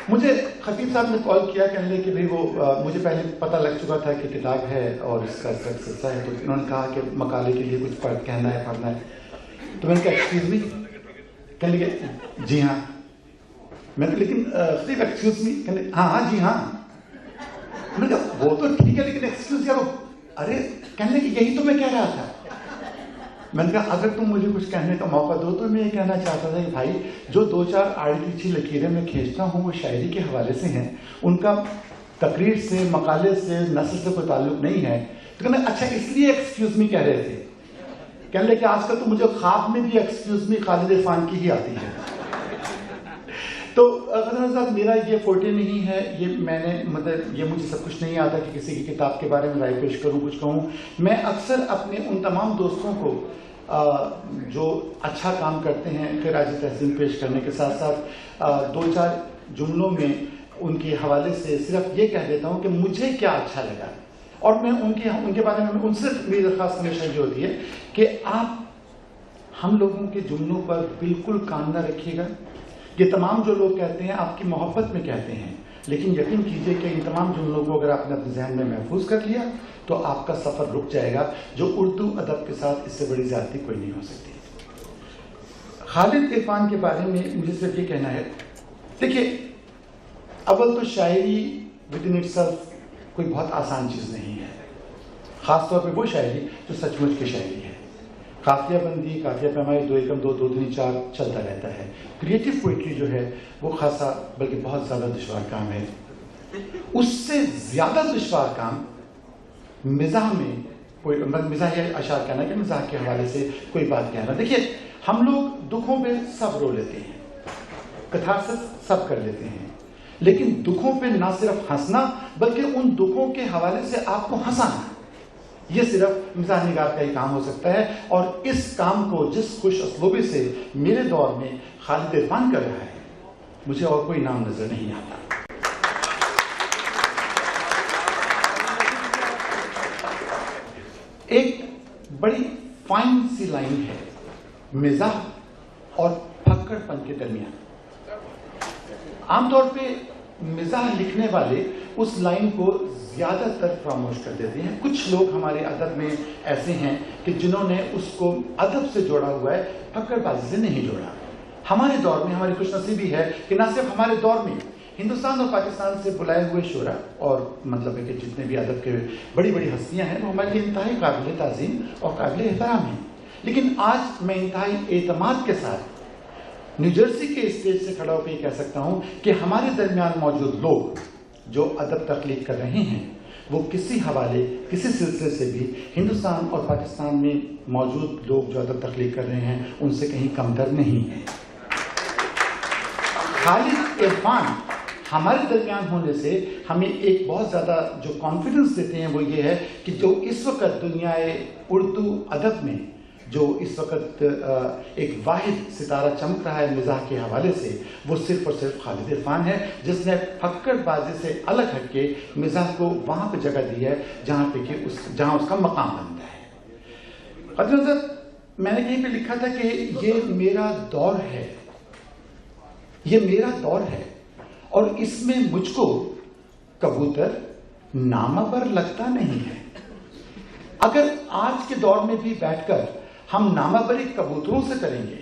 مجھے خطیب صاحب نے کال کیا کہنے لگے کہ بھئی وہ مجھے پہلے پتہ لگ چکا تھا کہ کتاب ہے اور اس کا سلسلہ ہے، تو انہوں نے کہا کہ مقالے کے لیے کچھ کہنا ہے پڑھنا ہے. تو میں نے کہا ایکسکیوز می، کہنے لگے جی ہاں. میں نے لیکن خطیب ایکسکیوز می، کہنے لگے ہاں جی ہاں. میں نے کہا وہ تو ٹھیک ہے لیکن ایکسکیوز یار، ارے کہنے لگے یہی تو میں کہہ رہا تھا. میں نے کہا اگر تم مجھے کچھ کہنے کا موقع دو تو میں یہ کہنا چاہتا تھا کہ بھائی جو دو چار آڑی تیچھی لکیریں میں کھینچتا ہوں وہ شاعری کے حوالے سے ہیں، ان کا تقریر سے، مقالے سے، نثر سے کوئی تعلق نہیں ہے. تو کہنے اچھا اس لیے ایکسکیوز می کہہ رہے تھے. کہنے لگے کہ آج کل تو مجھے خواب میں بھی ایکسکیوز می خالد عرفان کی ہی آتی ہے. تو حضرت میرا یہ فورٹے نہیں ہے، یہ میں نے مطلب یہ مجھے سب کچھ نہیں آتا کہ کسی کی کتاب کے بارے میں رائے پیش کروں، کچھ کہوں. میں اکثر اپنے ان تمام دوستوں کو جو اچھا کام کرتے ہیں خراج تحسین پیش کرنے کے ساتھ ساتھ دو چار جملوں میں ان کے حوالے سے صرف یہ کہہ دیتا ہوں کہ مجھے کیا اچھا لگا. اور میں ان کے بارے میں ان سے میری درخواست ہمیشہ یہ ہوتی ہے کہ آپ ہم لوگوں کے جملوں پر بالکل کان نہ رکھیے گا. یہ تمام جو لوگ کہتے ہیں آپ کی محبت میں کہتے ہیں، لیکن یقین کیجئے کہ ان تمام جملوں کو اگر آپ نے اپنے ذہن میں محفوظ کر لیا تو آپ کا سفر رک جائے گا، جو اردو ادب کے ساتھ اس سے بڑی زیادتی کوئی نہیں ہو سکتی. خالد عرفان کے بارے میں مجھے صرف یہ کہنا ہے، دیکھیے اول تو شاعری ود ان اٹ سیلف کوئی بہت آسان چیز نہیں ہے، خاص طور پہ وہ شاعری جو سچ مچ کی شاعری ہے. قافیہ بندی، قافیہ پیمائی، دو ایکم دو، دو دنی چار چلتا رہتا ہے. کریٹو پوئٹری جو ہے وہ خاصا بلکہ بہت زیادہ دشوار کام ہے. اس سے زیادہ دشوار کام مزاح میں مزاح اشعار کہنا کہ مزاح کے حوالے سے کوئی بات کہنا. دیکھیے ہم لوگ دکھوں پہ سب رو لیتے ہیں، کتھارسس سب کر لیتے ہیں، لیکن دکھوں پہ نہ صرف ہنسنا بلکہ ان دکھوں کے حوالے سے آپ کو ہنسانا، یہ صرف مزاح نگار کا ہی کام ہو سکتا ہے. اور اس کام کو جس خوش اسلوبی سے میرے دور میں خالد عرفان کر رہا ہے، مجھے اور کوئی نام نظر نہیں آتا. ایک بڑی فائن سی لائن ہے مزاح اور پھکڑ پن کے درمیان. عام طور پہ مزاح لکھنے والے اس لائن کو زیادہ تر فراموش کر دیتے ہیں. کچھ لوگ ہمارے ادب میں ایسے ہیں کہ جنہوں نے اس کو ادب سے جوڑا ہوا ہے، پھکڑ بازی سے نہیں جوڑا. ہمارے دور میں ہماری خوش نصیبی ہے کہ نہ صرف ہمارے دور میں ہندوستان اور پاکستان سے بلائے ہوئے شعراء اور مطلب ہے کہ جتنے بھی ادب کے بڑی بڑی ہستیاں ہیں وہ ہمارے لیے انتہائی قابل تعظیم اور قابل احترام ہیں. لیکن آج میں انتہائی اعتماد کے ساتھ نیو جرسی کے اسٹیج سے کھڑا ہو کے یہ کہہ سکتا ہوں کہ ہمارے درمیان موجود لوگ جو ادب تخلیق کر رہے ہیں وہ کسی حوالے، کسی سلسلے سے بھی ہندوستان اور پاکستان میں موجود لوگ جو ادب تخلیق کر رہے ہیں ان سے کہیں کمتر نہیں ہیں. خالد عرفان ہمارے درمیان ہونے سے ہمیں ایک بہت زیادہ جو کانفیڈنس دیتے ہیں وہ یہ ہے کہ جو اس وقت دنیا اردو ادب میں جو اس وقت ایک واحد ستارہ چمک رہا ہے مزاح کے حوالے سے، وہ صرف اور صرف خالد عرفان ہے، جس نے پھکڑ بازی سے الگ ہٹ کے مزاح کو وہاں پہ جگہ دی ہے جہاں پہ کہ جہاں اس کا مقام بنتا ہے. حضرت میں نے کہیں پہ لکھا تھا کہ یہ میرا دور ہے، یہ میرا دور ہے اور اس میں مجھ کو کبوتر نامہ پر لگتا نہیں ہے. اگر آج کے دور میں بھی بیٹھ کر ہم نامہ بری کبوتروں سے کریں گے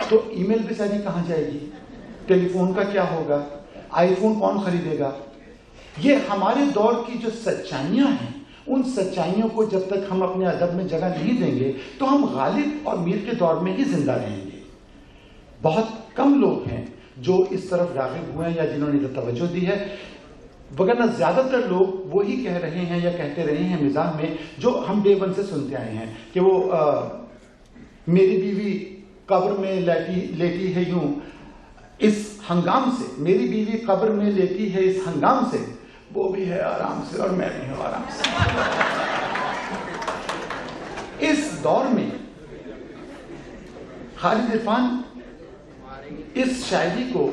تو ای میل بیچاری کہاں جائے گی، ٹیلی فون کا کیا ہوگا، آئی فون کون خریدے گا. یہ ہمارے دور کی جو سچائیاں ہیں، ان سچائیوں کو جب تک ہم اپنے ادب میں جگہ نہیں دیں گے تو ہم غالب اور میر کے دور میں ہی زندہ رہیں گے. بہت کم لوگ ہیں جو اس طرف راغب ہوئے ہیں یا جنہوں نے توجہ دی ہے، وگرنہ زیادہ تر لوگ وہی کہہ رہے ہیں یا کہتے رہے ہیں مزاح میں جو ہم ڈے ون سے سنتے آئے ہیں کہ وہ میری بیوی قبر میں لیٹی ہے یوں اس ہنگام سے، میری بیوی قبر میں لیٹی ہے اس ہنگام سے، وہ بھی ہے آرام سے اور میں بھی ہوں آرام سے. اس دور میں خالد عرفان اس شاعری کو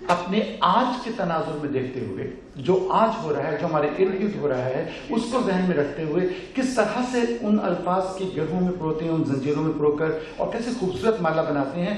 اپنے آج کے تناظر میں دیکھتے ہوئے، جو آج ہو رہا ہے، جو ہمارے ارد گرد ہو رہا ہے، اس کو ذہن میں رکھتے ہوئے کس طرح سے ان الفاظ کی گرہوں میں پروتے ہیں، ان زنجیروں میں پرو کر اور کیسے خوبصورت مالا بناتے ہیں.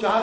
4